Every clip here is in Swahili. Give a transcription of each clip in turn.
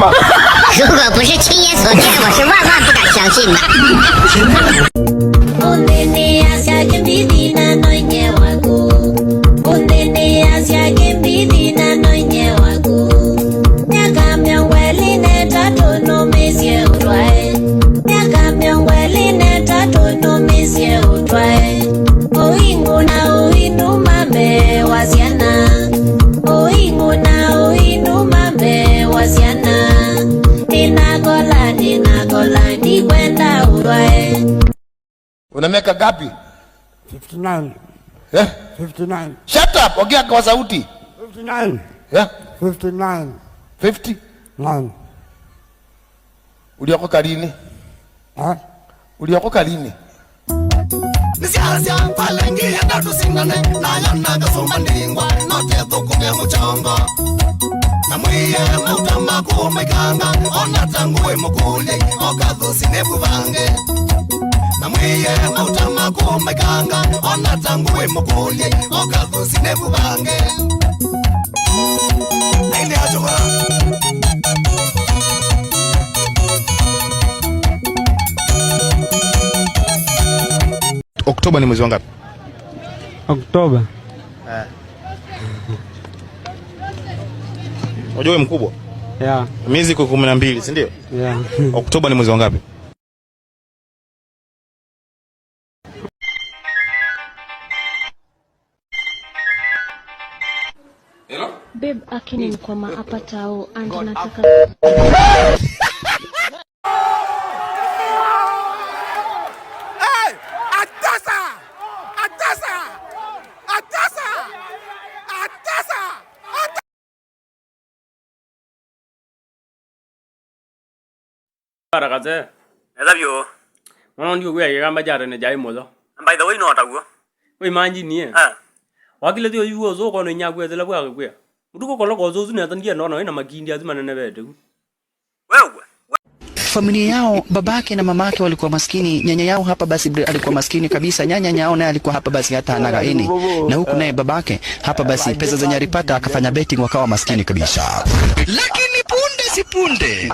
吗？如果不是亲眼所见，我是万万不敢相信的。Una miaka gapi? 59. Eh? 59. Shut up, ongea kwa sauti. 59. Yeah? 59. 50? 9. Uliokoka lini? Ha? Uliokoka lini? Nisiasia palengi ya dadu singane na yana gasoma ndingwa note thukumia muchongo na mwiye mautama kumekanga ona tanguwe mukuli okathu sinebu bange na mwiye mautama kumekanga ona tanguwe mukuli okathu sinebu bange Nini ajoka Oktoba ni mwezi wangapi? Oktoba. Unajua wewe mkubwa? Yeah. Miezi 12, si ndio? Yeah. Oktoba ni mwezi wangapi? Hello? Babe, akini mkwama hapa tao and nataka Arakaze. Edabyo. Ono ndio gwe yagamba jara ne jai mozo. By the way no ataguo. We manji ni eh. Wakile dio yuo zo kono nyagwe zela bwa gwe. Muduko kono ko zo zuni atangia nono ina magindi azima nene bete. Wewe. Familia yao babake na mamake walikuwa maskini, nyanya yao hapa basi alikuwa maskini kabisa, nyanya yao naye alikuwa hapa basi hata anagaini, na huku naye babake hapa basi pesa zenye alipata akafanya betting wakawa maskini kabisa. Lakini punde si punde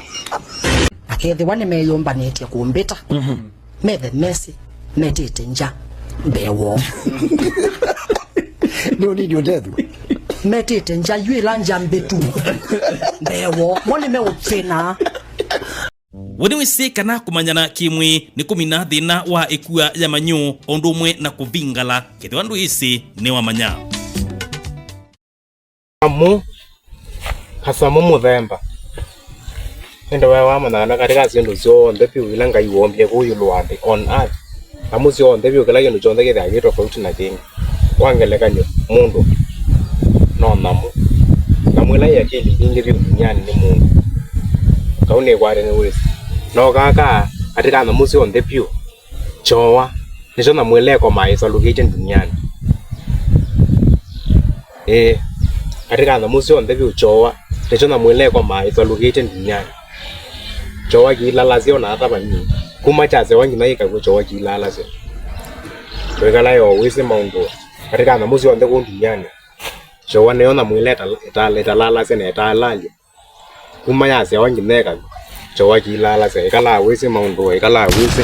akethi wane meyombanĩtie kumbita methe mesi metĩte nja mbewo Ndio ndio ndedu. metĩte nja yuĩla nja mbetu mbewo mone meũpfĩna Wani wese kana kumanyana kimwe ni kumina thina wa ikua ya manyo ondo mwe na kuvingala kethi wandu isi ni wa manya amu hasamu muthemba endo wa wamana katika zindu zonthe pio ila ngai wombie kuyu lwandi on earth amu zonthe pio kila kindu chonthe githagitwa tofauti na kingi wangelekanyo mundu no namu ila ya kili ingi pio duniani ni mundu kaune kware ni wesi no kaka katika namu zonthe pio chowa nicho namweleko maisa location duniani katika namu zonthe pio chowa nicho namweleko maisa location duniani chowa kilala sio na hata bani kuma chaze wangi na ika chowa kilala sio kwekala yo wisi maungo katika na muzi wande duniani chowa neona mwileta italala sio na italali kuma ya sio wangi neka chowa kilala sio kala wisi maungo kala wisi